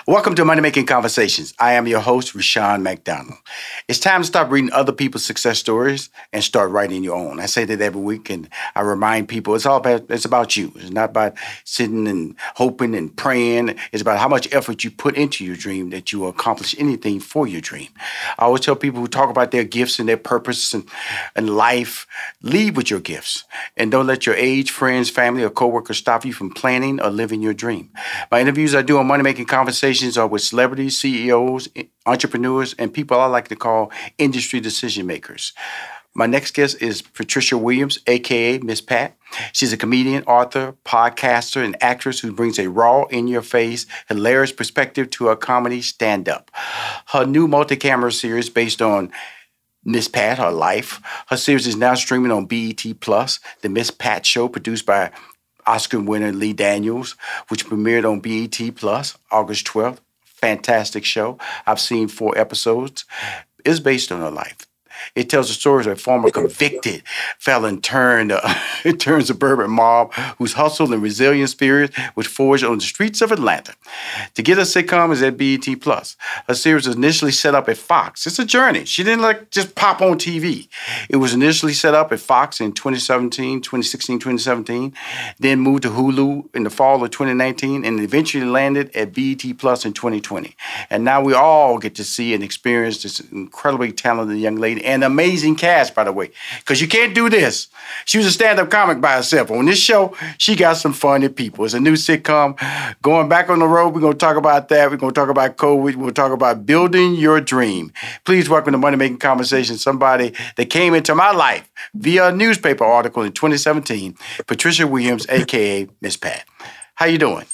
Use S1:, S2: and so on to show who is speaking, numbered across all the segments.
S1: Welcome to Money Making Conversations. I am your host, Rushion McDonald. It's time to stop reading other people's success stories and start writing your own. I say that every week, and I remind people it's about you. It's not about sitting and hoping and praying. It's about how much effort you put into your dream that you will accomplish anything for your dream. I always tell people who talk about their gifts and their purpose and life, lead with your gifts, and don't let your age, friends, family, or coworkers stop you from planning or living your dream. My interviews I do on Money Making Conversations are with celebrities, CEOs, entrepreneurs, and people I like to call industry decision makers. My next guest is Patricia Williams, a.k.a. Miss Pat. She's a comedian, author, podcaster, and actress who brings a raw, in-your-face, hilarious perspective to her comedy stand-up. Her new multi-camera series based on Miss Pat, her life. Her series is now streaming on BET+, The Miss Pat Show, produced by Oscar winner Lee Daniels, which premiered on BET+, August 12th. Fantastic show. I've seen 4 episodes. It's based on her life. It tells the stories of a former convicted felon turned suburban mob whose hustle and resilient spirit was forged on the streets of Atlanta. To get a sitcom is at BET+. Her series was initially set up at Fox. It's a journey. She didn't just pop on TV. It was initially set up at Fox in 2017, then moved to Hulu in the fall of 2019, and eventually landed at BET+ in 2020. And now we all get to see and experience this incredibly talented young lady. And amazing cast, by the way, because you can't do this. She was a stand-up comic by herself. On this show, she got some funny people. It's a new sitcom. Going back on the road, we're going to talk about that. We're going to talk about COVID. We're going to talk about building your dream. Please welcome to Money Making Conversation somebody that came into my life via a newspaper article in 2017, Patricia Williams, a.k.a. Miss Pat. How you doing?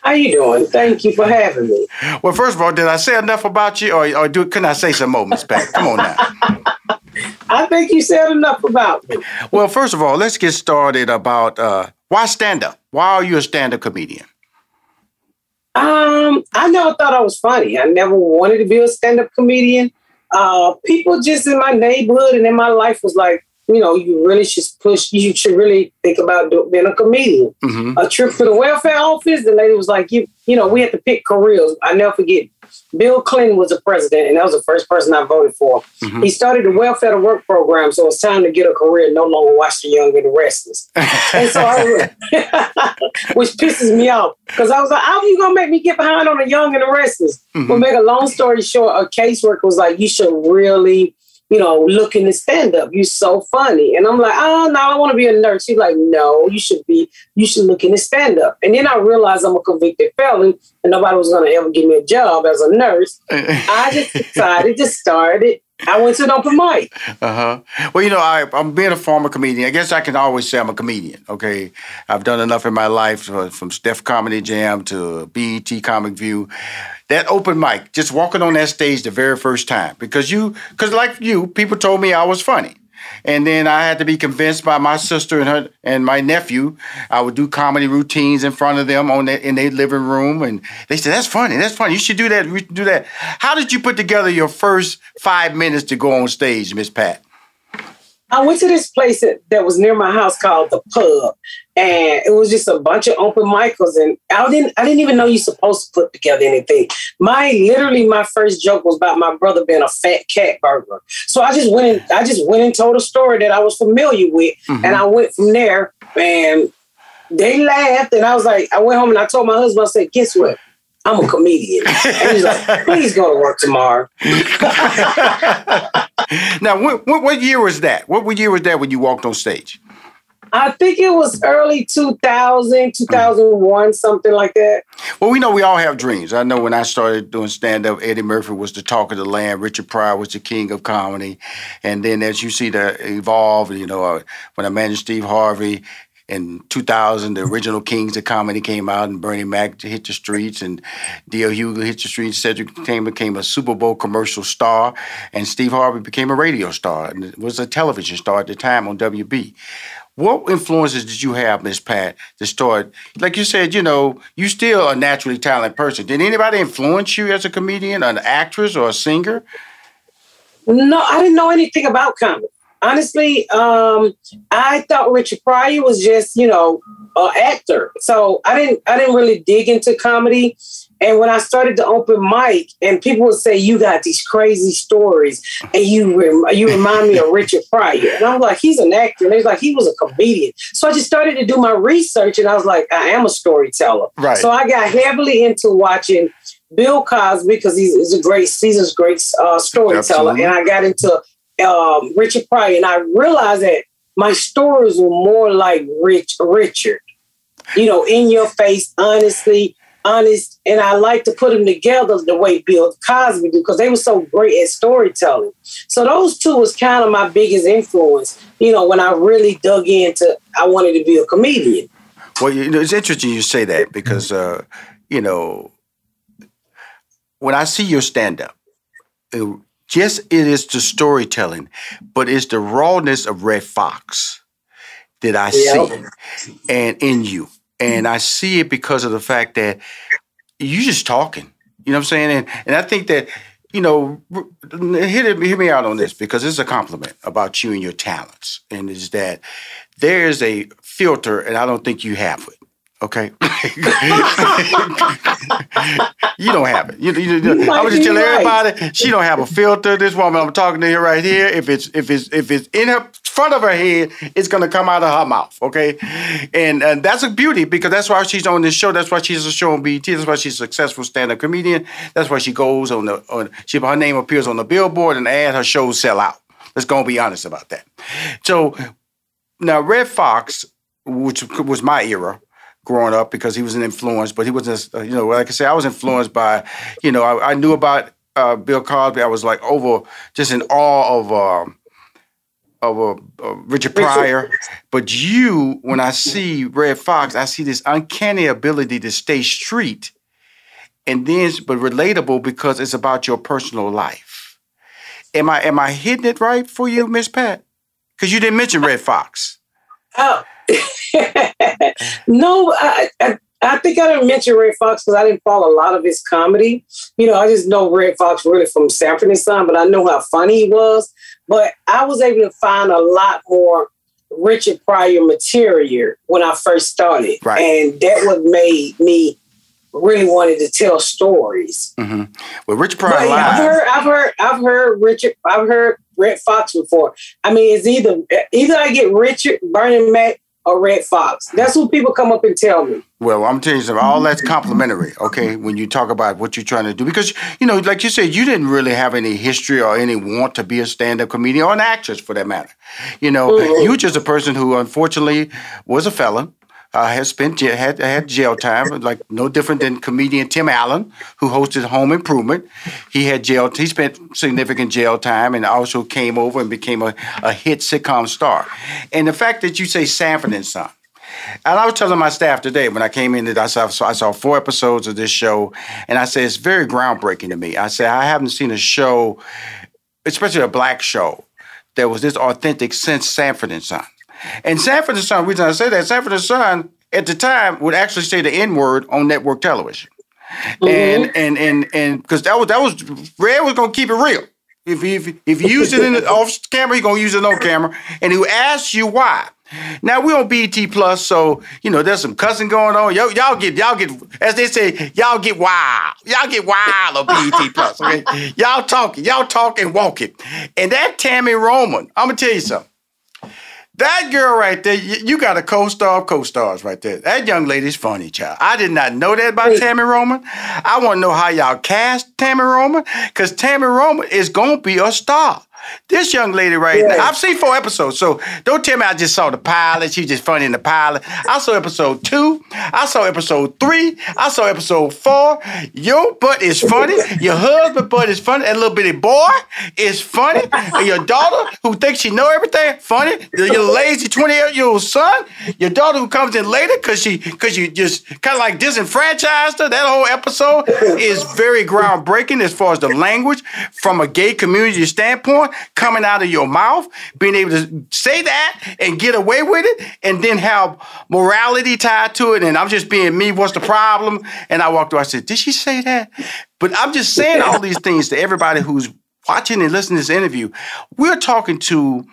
S2: How you doing? Thank you for having me.
S1: Well, first of all, did I say enough about you, or couldn't I say some more, Miss Pat? Come on now.
S2: I think you said enough about me.
S1: Well, first of all, let's get started about why stand-up? Why are you a stand-up comedian?
S2: I never thought I was funny. I never wanted to be a stand-up comedian. People just in my neighborhood and in my life was like, you really should really think about being a comedian. Mm-hmm. A trip to the welfare office, the lady was like, we had to pick careers. I never forget, Bill Clinton was the president, and that was the first person I voted for. Mm-hmm. He started the welfare to work program, so it's time to get a career, no longer watch The Young and the Restless. And so which pisses me off, because I was like, how are you going to make me get behind on The Young and the Restless? Mm-hmm. But make a long story short, a caseworker was like, you should really look into stand-up. You're so funny. And I'm like, oh, no, I want to be a nurse. She's like, no, you should look into stand-up. And then I realized I'm a convicted felon and nobody was going to ever give me a job as a nurse. I just decided to start it. I went to an open mic.
S1: Uh-huh. Well, I'm being a former comedian. I guess I can always say I'm a comedian, okay? I've done enough in my life, from Steph Comedy Jam to BET Comic View. That open mic, just walking on that stage the very first time. Because like you, people told me I was funny. And then I had to be convinced by my sister and my nephew. I would do comedy routines in front of them in their living room. And they said, that's funny. You should do that. We should do that. How did you put together your first 5 minutes to go on stage, Miss Pat?
S2: I went to this place that was near my house called The Pub. And it was just a bunch of open micers. And I didn't even know you're supposed to put together anything. My first joke was about my brother being a fat cat burglar. So I just went and told a story that I was familiar with. Mm-hmm. And I went from there, and they laughed. And I went home and I told my husband, I said, guess what? I'm a comedian. And he's like, please go to work tomorrow.
S1: Now, what year was that? What year was that when you walked on stage?
S2: I think it was early 2000, 2001, something like that.
S1: Well, we know we all have dreams. I know when I started doing stand-up, Eddie Murphy was the talk of the land. Richard Pryor was the king of comedy. And then as you see that evolve, when I managed Steve Harvey, in 2000, the original Kings of Comedy came out, and Bernie Mac hit the streets, and D.L. Hughley hit the streets. Cedric became a Super Bowl commercial star, and Steve Harvey became a radio star, and was a television star at the time on WB. What influences did you have, Miss Pat, to start? Like you said, you still a naturally talented person. Did anybody influence you as a comedian, an actress, or a singer?
S2: No, I didn't know anything about comedy. Honestly, I thought Richard Pryor was just, an actor. So I didn't really dig into comedy. And when I started to open mic, and people would say, "You got these crazy stories, and you remind me of Richard Pryor," and I'm like, "He's an actor," and they're like, "He was a comedian." So I just started to do my research, and I was like, "I am a storyteller."
S1: Right.
S2: So I got heavily into watching Bill Cosby because he's a great storyteller,
S1: Absolutely.
S2: and I got into Richard Pryor, and I realized that my stories were more like Richard, in your face, honest, and I like to put them together the way Bill Cosby do because they were so great at storytelling. So those two was kind of my biggest influence, when I really dug into, I wanted to be a comedian.
S1: Well, it's interesting you say that because, when I see your stand-up, yes, it is the storytelling, but it's the rawness of Red Fox that I see and in you. And I see it because of the fact that you just talking. You know what I'm saying? And I think that, hear me out on this because it's a compliment about you and your talents. And it's that there's a filter, and I don't think you have it. Okay, you don't have it. I was just telling everybody she don't have a filter. This woman I'm talking to here right here. If it's in her front of her head, it's gonna come out of her mouth. Okay, and that's a beauty because that's why she's on this show. That's why she's a show on BET. That's why she's a successful stand-up comedian. That's why she goes her name appears on the billboard and her shows sell out. Let's go and be honest about that. So now Red Fox, which was my era growing up because he was an influence, but he wasn't, like I said, I was influenced by, I knew about Bill Cosby. I was like just in awe of Richard Pryor. But when I see Red Fox, I see this uncanny ability to stay street but relatable because it's about your personal life. Am I hitting it right for you, Miss Pat? Because you didn't mention Red Fox.
S2: Oh. No, I think I didn't mention Red Fox because I didn't follow a lot of his comedy. I just know Red Fox really from Sanford and Son, but I know how funny he was. But I was able to find a lot more Richard Pryor material when I first started.
S1: Right.
S2: And that what made me really wanted to tell stories.
S1: Mm-hmm. Well, Richard Pryor live.
S2: I've heard Red Fox before. I mean, it's either I get Richard, Bernie Mac, or Red Fox. That's what people come up and tell me.
S1: Well, I'm telling you something. All that's complimentary, okay, when you talk about what you're trying to do. Because, like you said, you didn't really have any history or any want to be a stand-up comedian or an actress for that matter.
S2: Mm-hmm.
S1: You were just a person who unfortunately was a felon. Had jail time, like no different than comedian Tim Allen, who hosted Home Improvement. He spent significant jail time and also came over and became a hit sitcom star. And the fact that you say Sanford and Son, and I was telling my staff today when I came in that I saw 4 episodes of this show, and I said it's very groundbreaking to me. I said I haven't seen a show, especially a black show, that was this authentic since Sanford and Son. And Sanford and Son, the reason I say that, Sanford and Son at the time would actually say the N-word on network television. Mm-hmm. And because that was Red was gonna keep it real. If he used it off camera, he gonna use it on camera, and he would ask you why. Now we on BET Plus, so there's some cussing going on. Y'all get, as they say, y'all get wild. Y'all get wild on BET Plus. Okay? Y'all talk and walk it. And that Tammy Roman, I'm gonna tell you something. That girl right there, you got a co-star of co-stars right there. That young lady's funny, child. I did not know that about Tammy Roman. I want to know how y'all cast Tammy Roman, because Tammy Roman is going to be a star. This young lady right now, I've seen 4 episodes, so don't tell me I just saw the pilot. She's just funny in the pilot. I saw episode 2. I saw episode 3. I saw episode 4. Your butt is funny. Your husband butt is funny. That little bitty boy is funny. And your daughter who thinks she know everything, funny. Your lazy 28-year-old son. Your daughter who comes in later because you just kind of like disenfranchised her. That whole episode is very groundbreaking as far as the language from a gay community standpoint. Coming out of your mouth, being able to say that and get away with it, and then have morality tied to it, and I'm just being me, what's the problem? And I walked away, I said, did she say that? But I'm just saying all these things to everybody who's watching and listening to this interview. We're talking to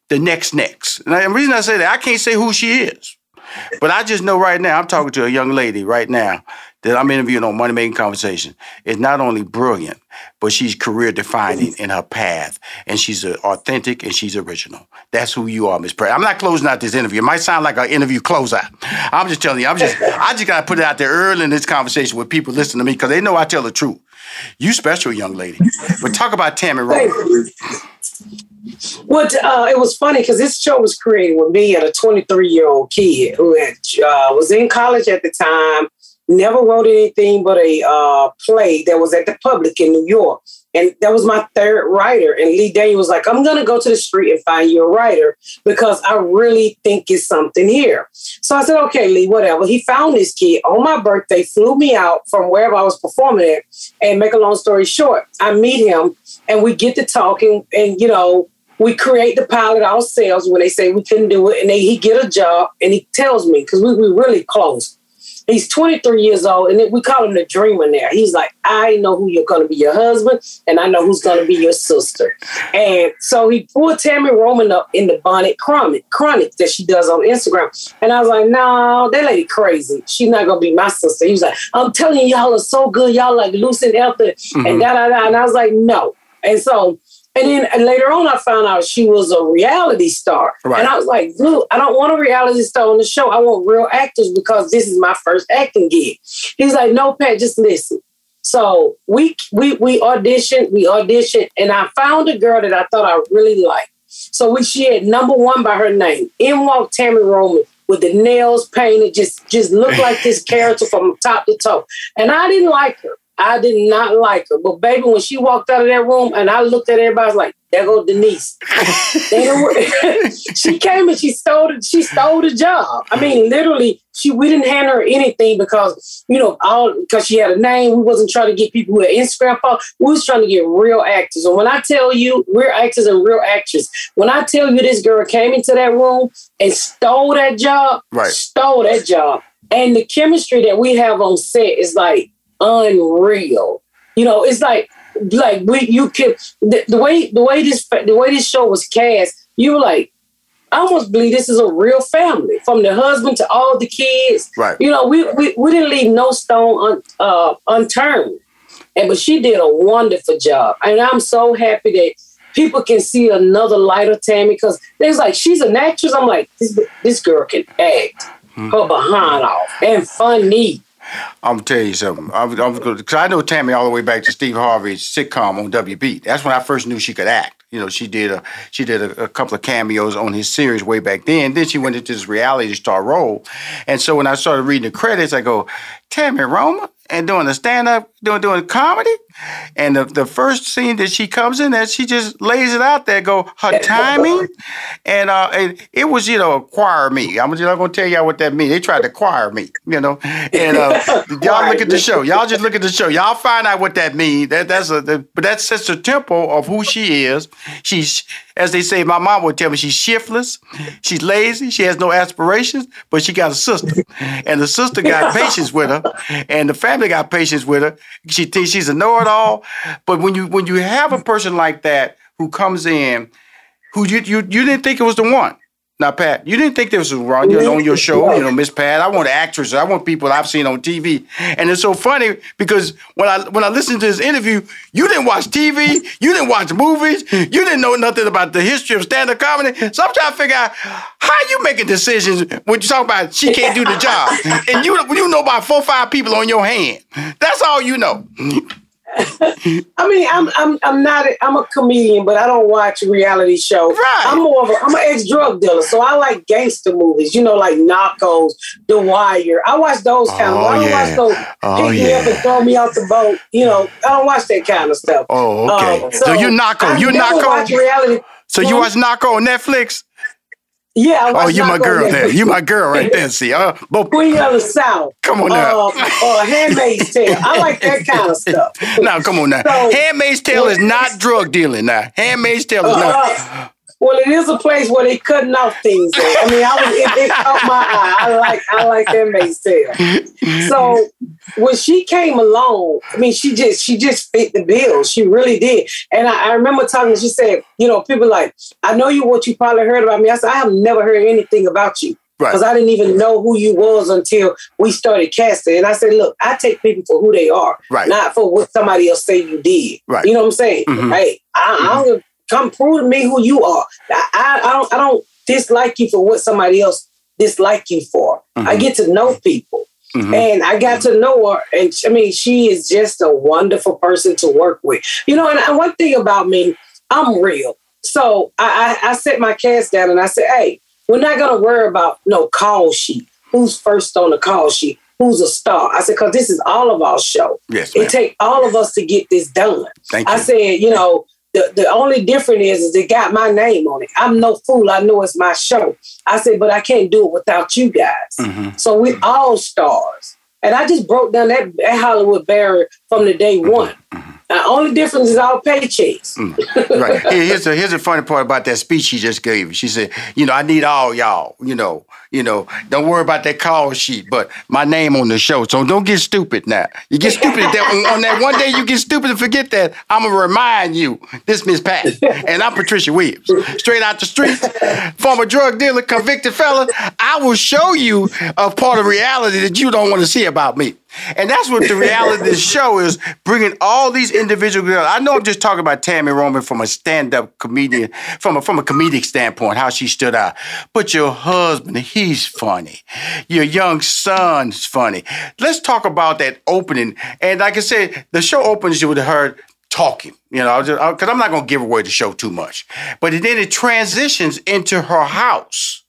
S1: the next. And the reason I say that, I can't say who she is. But I just know right now, I'm talking to a young lady right now that I'm interviewing on Money Making Conversation. Is not only brilliant, but she's career defining in her path. And she's authentic and she's original. That's who you are, Miss Pratt. I'm not closing out this interview. It might sound like an interview closeout. I'm just telling you, I just got to put it out there early in this conversation with people listening to me because they know I tell the truth. You special, young lady. But talk about Tammy Roman.
S2: Well, it was funny because this show was created with me and a 23-year-old kid who was in college at the time, never wrote anything but a play that was at the Public in New York. And that was my third writer. And Lee Daniel was like, I'm going to go to the street and find you a writer because I really think it's something here. So I said, okay, Lee, whatever. He found this kid on my birthday, flew me out from wherever I was performing at. And make a long story short, I meet him and we get to talking and, you know, we create the pilot ourselves when they say we couldn't do it. And he get a job and he tells me, because we really close. He's 23 years old, and we call him the dreamer now. He's like, I know who you're going to be your husband, and I know who's going to be your sister. And so he pulled Tammy Roman up in the Bonnet Chronic that she does on Instagram. And I was like, no, that lady crazy. She's not going to be my sister. He was like, I'm telling you, y'all are so good. Y'all like Lucy and Elton and da-da-da. And I was like, no. And so... And then later on, I found out she was a reality star. Right. And I was like, dude, I don't want a reality star on the show. I want real actors because this is my first acting gig. He's like, no, Pat, just listen. So we auditioned, and I found a girl that I thought I really liked. So she had number one by her name. In walked Tammy Roman with the nails painted, just looked like this character from top to toe. And I didn't like her. I did not like her. But baby, when she walked out of that room and I looked at everybody, I was like, there goes Denise. She came and she stole the job. I mean, literally, we didn't hand her anything because, because she had a name. We wasn't trying to get people who had Instagram followers. We was trying to get real actors. And when I tell you, real actors and real actors, when I tell you this girl came into that room and stole that job, and the chemistry that we have on set is like, unreal. It's like the way this show was cast, you were like, I almost believe this is a real family, from the husband to all the kids. Right. We didn't leave no stone unturned. But she did a wonderful job. And I'm so happy that people can see another light of Tammy, because there's like, she's an actress. I'm like, this girl can act her behind off and funny.
S1: I'm gonna tell you something. Because I know Tammy all the way back to Steve Harvey's sitcom on WB. That's when I first knew she could act. She did a couple of cameos on his series way back then. Then she went into this reality star role. And so when I started reading the credits, I go, Tammy Roman, and doing the stand-up, doing comedy. And the first scene that she comes in, that she just lays it out there, her timing. And it was, acquire me. I'm not going to tell y'all what that means. They tried to acquire me, And y'all look at the show. Y'all just look at the show. Y'all find out what that means. But that sets the tempo of who she is. She's, as they say, my mom would tell me, she's shiftless. She's lazy. She has no aspirations, but she got a sister. And the sister got patience with her. And the family got patience with her. She thinks she's a know-it-all. But when you have a person like that who comes in, who you didn't think it was the one. Now, Pat, you didn't think there was a wrong on your show, Miss Pat. I want actresses. I want people I've seen on TV. And it's so funny because when I listened to this interview, you didn't watch TV. You didn't watch movies. You didn't know nothing about the history of stand-up comedy. So I'm trying to figure out how you making decisions when you talk about she can't do the job. And you know about 4 or 5 people on your hand. That's all you know.
S2: I mean, I'm a comedian, but I don't watch reality shows. Right. I'm an ex-drug dealer, so I like gangster movies, like Narcos, The Wire. I watch those kind of. I don't watch those pick me up and throw me out the boat. I don't watch that kind of stuff. Oh, okay. So you Narco. You Narco. Watch reality.
S1: So you watch Narco on Netflix?
S2: Yeah.
S1: You my girl there. You my girl right there. See,
S2: Queen of the South.
S1: Come on now.
S2: Handmaid's Tale. I like that kind of stuff.
S1: Now, come on now. So, Handmaid's Tale is not drug dealing. Now, Handmaid's Tale is not.
S2: Well, it is a place where they cutting off things. I mean, it caught my eye. I like that Maysale. So when she came along, I mean, she just fit the bill. She really did. And I remember talking. She said, you know, people like, I know what you probably heard about me. I said, I have never heard anything about you. Because I didn't even know who you was until we started casting. And I said, look, I take people for who they are, not for what somebody else say you did. You know what I'm saying? Hey, I don't come prove to me who you are. I don't dislike you for what somebody else dislike you for. I get to know people. And I got to know her. And I mean, she is just a wonderful person to work with. You know, and one thing about me, I'm real. So I set my cast down and I said, hey, we're not going to worry about no call sheet. Who's first on the call sheet? Who's a star? I said, because this is all of our show.
S1: Yes,
S2: it takes all of us to get this done.
S1: Thank you.
S2: I said, you know, the only difference is it got my name on it. I'm no fool. I know it's my show. I said, but I can't do it without you guys. So we're all stars. And I just broke down that Hollywood barrier from the day one. The only difference is our paychecks.
S1: Right. Here's the funny part about that speech she just gave. She said, you know, I need all y'all, you know, don't worry about that call sheet, but my name on the show. So don't get stupid now. You get stupid on that one day you get stupid and forget that, I'm going to remind you, this Miss Pat, and I'm Patricia Williams. Straight out the streets, former drug dealer, convicted fella. I will show you a part of reality that you don't want to see about me. And that's what the reality of this show is, bringing all these individual girls. I know I'm just talking about Tammy Roman from a stand-up comedian, from a comedic standpoint, how she stood out. But your husband, he's funny. Your young son's funny. Let's talk about that opening. And like I said, the show opens with her talking, you know, because I'm not going to give away the show too much. But then it transitions into her house.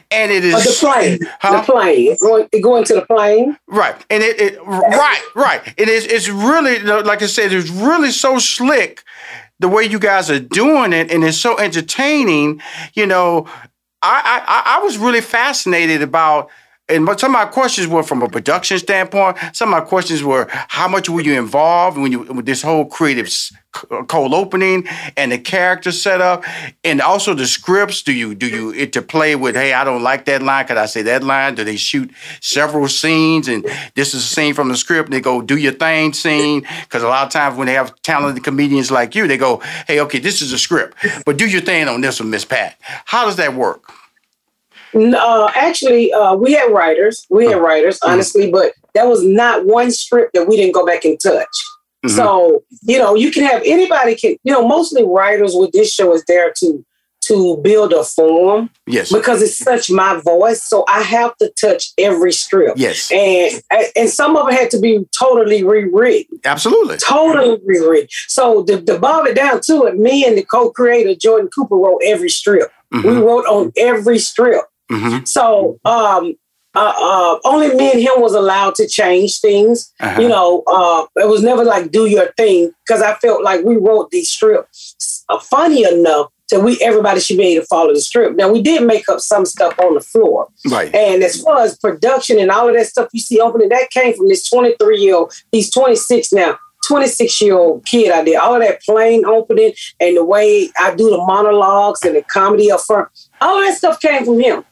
S1: And it is
S2: the plane. The plane. Going to the plane.
S1: Right. And right. And it's really, like I said, it's really so slick the way you guys are doing it, and it's so entertaining. You know, I was really fascinated about. And some of my questions were from a production standpoint. Some of my questions were, how much were you involved with this whole creative cold opening and the character setup, and also the scripts? Do you interplay with, hey, I don't like that line, could I say that line? Do they shoot several scenes, and this is a scene from the script, and they go, do your thing scene? Because a lot of times when they have talented comedians like you, they go, hey, okay, this is a script, but do your thing on this one, Miss Pat. How does that work?
S2: Actually, we had writers, honestly, but there was not one script that we didn't go back and touch. So, you know, you can have anybody mostly writers with this show is there to build a form. Yes. Because it's such my voice. So I have to touch every script.
S1: Yes.
S2: And some of it had to be totally rewritten.
S1: Absolutely.
S2: Totally rewritten. So to boil it down to it, me and the co-creator, Jordan Cooper, wrote every strip. We wrote on every strip. So only me and him was allowed to change things. You know, it was never like do your thing, because I felt like we wrote these strips funny enough that everybody should be able to follow the script. Now we did make up some stuff on the floor, right? And as far as production and all of that stuff you see opening, that came from this 23-year-old. He's 26 now. 26-year-old kid. I did all of that plane opening and the way I do the monologues and the comedy up front. All of that stuff came from him.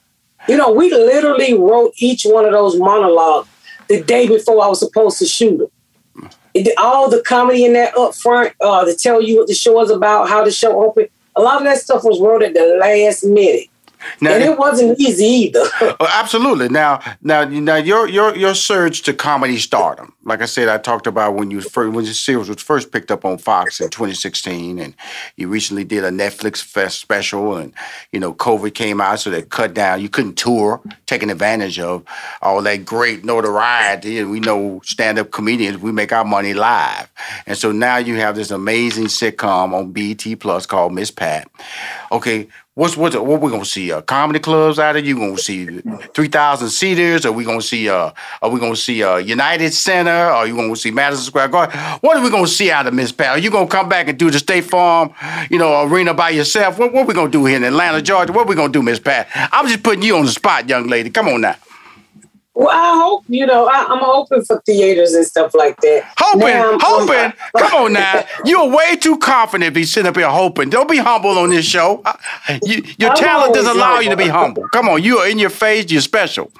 S2: You know, we literally wrote each one of those monologues the day before I was supposed to shoot them. All the comedy in that up front to tell you what the show is about, how the show opened. A lot of that stuff was wrote at the last minute. Now, and it wasn't easy either.
S1: Absolutely. Now, your surge to comedy stardom. Like I said, I talked about when the series was first picked up on Fox in 2016, and you recently did a Netflix special, and COVID came out, so they cut down. You couldn't tour, taking advantage of all that great notoriety. And we know stand-up comedians, we make our money live, and so now you have this amazing sitcom on BET Plus called Miss Pat. Okay. What we gonna see? Comedy clubs out of you? Gonna see 3,000 seaters? Are we gonna see United Center? Are you gonna see Madison Square Garden? What are we gonna see out of Miss Pat? Are you gonna come back and do the State Farm, arena by yourself? What we gonna do here in Atlanta, Georgia? What we gonna do, Miss Pat? I'm just putting you on the spot, young lady. Come on now.
S2: Well, I hope, I'm hoping for theaters and stuff like that.
S1: Hoping? Come on now. You're way too confident to be sitting up here hoping. Don't be humble on this show. Your talent doesn't allow you to be humble. Come on, you are in your face. You're special.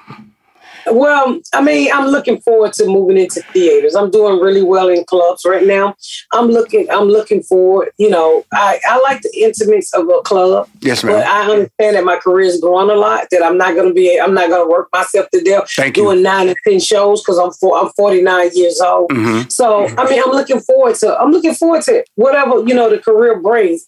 S2: Well, I'm looking forward to moving into theaters. I'm doing really well in clubs right now. I'm looking forward. I like the intimates of a club.
S1: Yes, ma'am.
S2: But I understand that my career is growing a lot. That I'm not going to work myself to death doing 9 to 10 shows because I'm 49 years old.
S1: Mm-hmm.
S2: So I'm looking forward to whatever the career brings.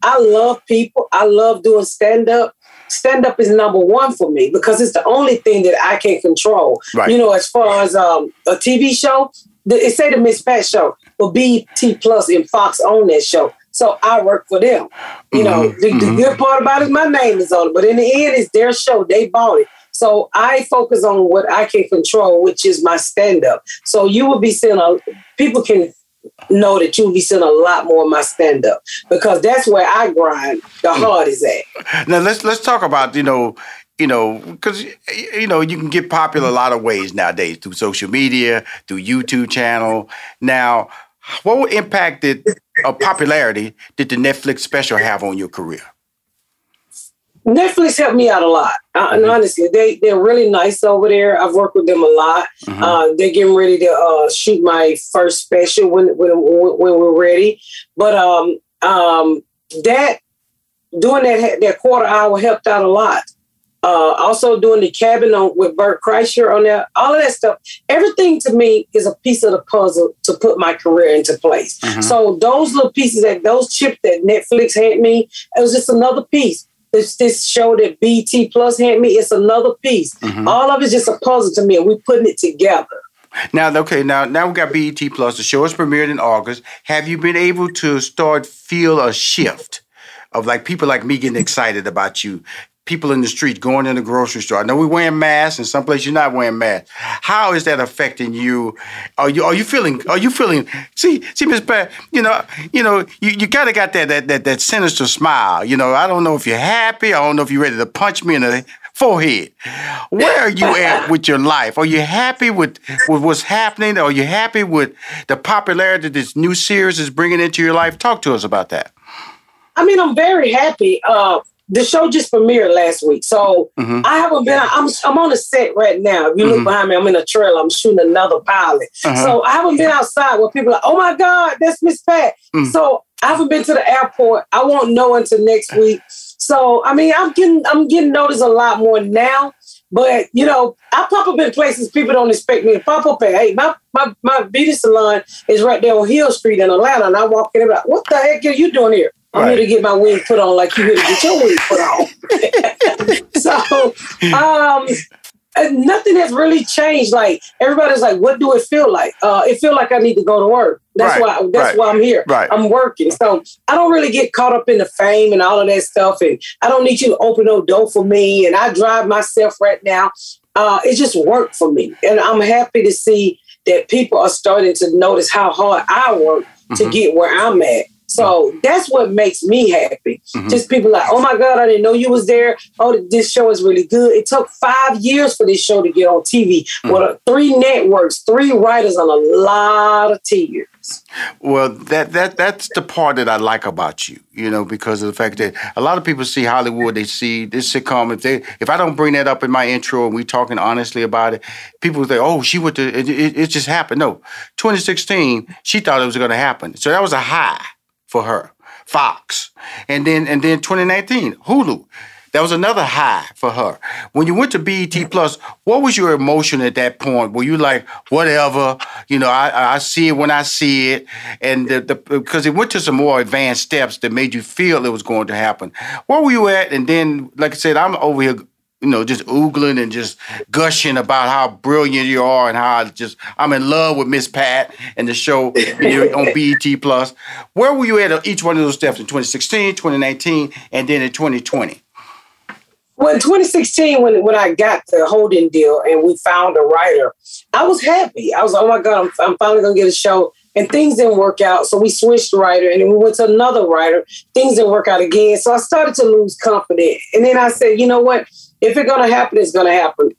S2: I love people. I love doing stand up. Stand-up is number one for me because it's the only thing that I can control.
S1: Right.
S2: As far as a TV show, it say the Miss Pat show, but BET Plus and Fox own that show. So I work for them. The good part about it, my name is on it. But in the end, it's their show. They bought it. So I focus on what I can control, which is my stand-up. So you will be seeing people can know that you'll be seeing a lot more of my stand-up because that's where I grind the hardest at.
S1: Now let's talk about because you can get popular a lot of ways nowadays through social media, through YouTube channel. Now, what impact popularity did the Netflix special have on your career?
S2: Netflix helped me out a lot. And honestly, they're really nice over there. I've worked with them a lot. Mm-hmm. They're getting ready to shoot my first special when we're ready. But doing that quarter hour helped out a lot. Also doing the cabin with Bert Kreischer on there, all of that stuff. Everything to me is a piece of the puzzle to put my career into place. Mm-hmm. So those little pieces, those chips that Netflix handed me, it was just another piece. This show that BET Plus handed me, it's another piece. Mm-hmm. All of it's just a puzzle to me, and we're putting it together.
S1: Now we got BET Plus. The show is premiered in August. Have you been able to feel a shift of people like me getting excited about you? People in the street, going in the grocery store. I know we're wearing masks, and some places you're not wearing masks. How is that affecting you? Are you feeling? See, Miss Pat, you kind of got that sinister smile. I don't know if you're happy. I don't know if you're ready to punch me in the forehead. Where are you at with your life? Are you happy with what's happening? Are you happy with the popularity that this new series is bringing into your life? Talk to us about that.
S2: I'm very happy. The show just premiered last week, so I haven't been. I'm on a set right now. If you look behind me, I'm in a trailer. I'm shooting another pilot, so I haven't been outside where people are like, "Oh my God, that's Miss Pat." So I haven't been to the airport. I won't know until next week. So I'm getting noticed a lot more now. But I pop up in places people don't expect me to pop up at. Hey, my beauty salon is right there on Hill Street in Atlanta, and I walk in and be like, "What the heck are you doing here?" I'm here to get my wings put on like you here to get your wings put on. So, nothing has really changed. Like, everybody's like, what do it feel like? It feels like I need to go to work. That's why I'm here. Right. I'm working. So I don't really get caught up in the fame and all of that stuff. And I don't need you to open no door for me. And I drive myself right now. It just worked for me. And I'm happy to see that people are starting to notice how hard I work to get where I'm at. So that's what makes me happy. Just people like, oh my God, I didn't know you was there. Oh, this show is really good. It took 5 years for this show to get on TV. With 3 networks, 3 writers, and a lot of tears.
S1: Well, that's the part that I like about you, because of the fact that a lot of people see Hollywood, they see this sitcom. If I don't bring that up in my intro and we talking honestly about it, people say, oh, she went to, it just happened. No, 2016, she thought it was going to happen. So that was a high for her, Fox. And then 2019, Hulu. That was another high for her. When you went to BET Plus, what was your emotion at that point? Were you like, whatever, I see it when I see it, and because it went to some more advanced steps that made you feel it was going to happen. Where were you at? And then, like I said, I'm over here, just oogling and just gushing about how brilliant you are and how I'm in love with Miss Pat and the show on BET Plus. Where were you at each one of those steps in 2016, 2019, and then in 2020?
S2: Well, in 2016, when I got the holding deal and we found a writer, I was happy. I was like, oh my God, I'm finally going to get a show. And things didn't work out. So we switched writer and then we went to another writer. Things didn't work out again. So I started to lose confidence. And then I said, you know what? If it's going to happen, it's going to happen.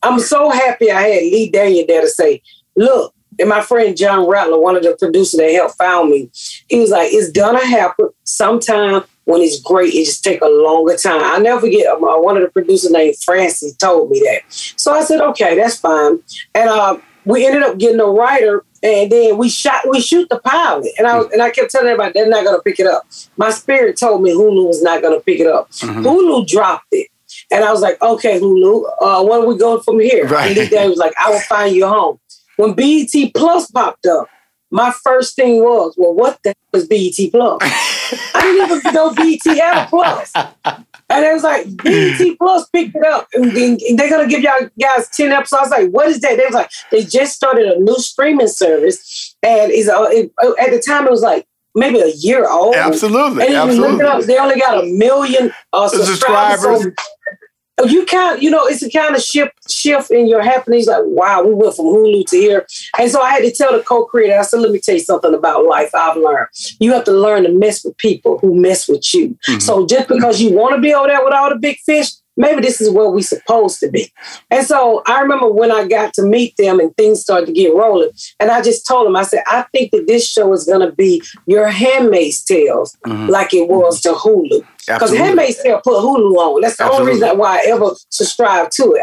S2: I'm so happy I had Lee Daniel there to say, look, and my friend John Rattler, one of the producers that helped found me, he was like, it's gonna happen sometime when it's great. It just take a longer time. I never forget, one of the producers named Francis told me that. So I said, okay, that's fine. And we ended up getting a writer, and then we shoot the pilot. And I kept telling everybody, they're not gonna pick it up. My spirit told me Hulu was not gonna pick it up. Mm-hmm. Hulu dropped it. And I was like, okay, Hulu, where are we going from here? Right. And Lee Daniel was like, I will find you a home. When BET Plus popped up, my first thing was, well, what the hell is BET Plus? I didn't even know BET had a plus. And it was like, BET Plus picked it up. And they're going to give y'all guys 10 episodes. I was like, what is that? They was like, they just started a new streaming service. And at the time, it was like maybe a year old.
S1: Absolutely.
S2: And you look it up, they only got 1 million subscribers. So you can't, it's a kind of shift in your happenings. Like, wow, we went from Hulu to here. And so I had to tell the co-creator, I said, let me tell you something about life I've learned. You have to learn to mess with people who mess with you. Mm-hmm. So just because you want to be over there with all the big fish, maybe this is where we're supposed to be. And so I remember when I got to meet them and things started to get rolling. And I just told them, I said, I think that this show is going to be your Handmaid's Tales, mm-hmm. like it was to Hulu. Because Handmaid's Tale put Hulu on. That's the only reason why I ever subscribed to it.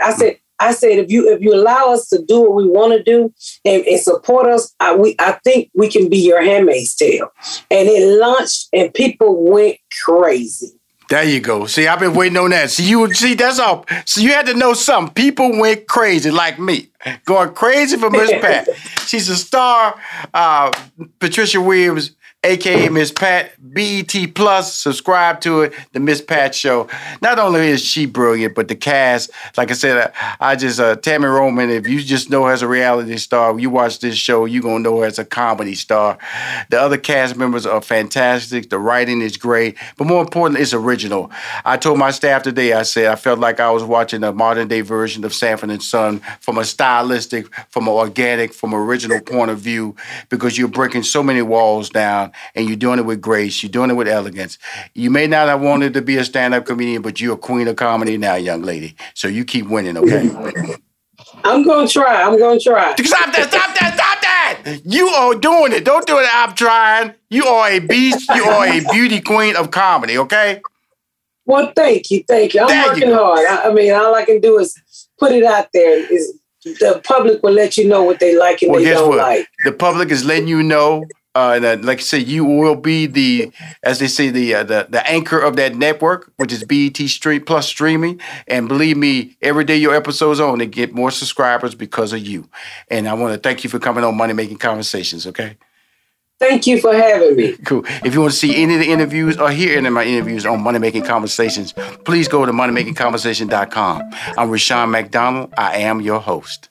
S2: I said, if you allow us to do what we want to do and support us, I think we can be your Handmaid's Tale. And it launched and people went crazy.
S1: There you go. See, I've been waiting on that. See, that's all. So you had to know something. People went crazy like me. Going crazy for Miss Pat. She's a star. Patricia Williams, a.k.a. Miss Pat, BET Plus, subscribe to it, the Miss Pat Show. Not only is she brilliant, but the cast, like I said, Tammy Roman, if you just know her as a reality star, you watch this show, you're going to know her as a comedy star. The other cast members are fantastic. The writing is great, but more important, it's original. I told my staff today, I said, I felt like I was watching a modern day version of Sanford and Son from a stylistic, from an organic, from an original point of view, because you're breaking so many walls down. And you're doing it with grace. You're doing it with elegance. You may not have wanted to be a stand-up comedian, but you're a queen of comedy now, young lady. So you keep winning, okay?
S2: I'm going to try.
S1: Stop that. You are doing it. Don't do it. I'm trying. You are a beast. You are a beauty queen of comedy, okay?
S2: Well, thank you. I'm working hard. I mean, all I can do is put it out there. The public will let you know what they like and they don't like.
S1: The public is letting you know. Like I said, you will be as they say, the anchor of that network, which is BET Plus streaming. And believe me, every day your episode's on, they get more subscribers because of you. And I want to thank you for coming on Money Making Conversations, okay?
S2: Thank you for having me.
S1: Cool. If you want to see any of the interviews or hear any of my interviews on Money Making Conversations, please go to moneymakingconversation.com. I'm Rushion McDonald. I am your host.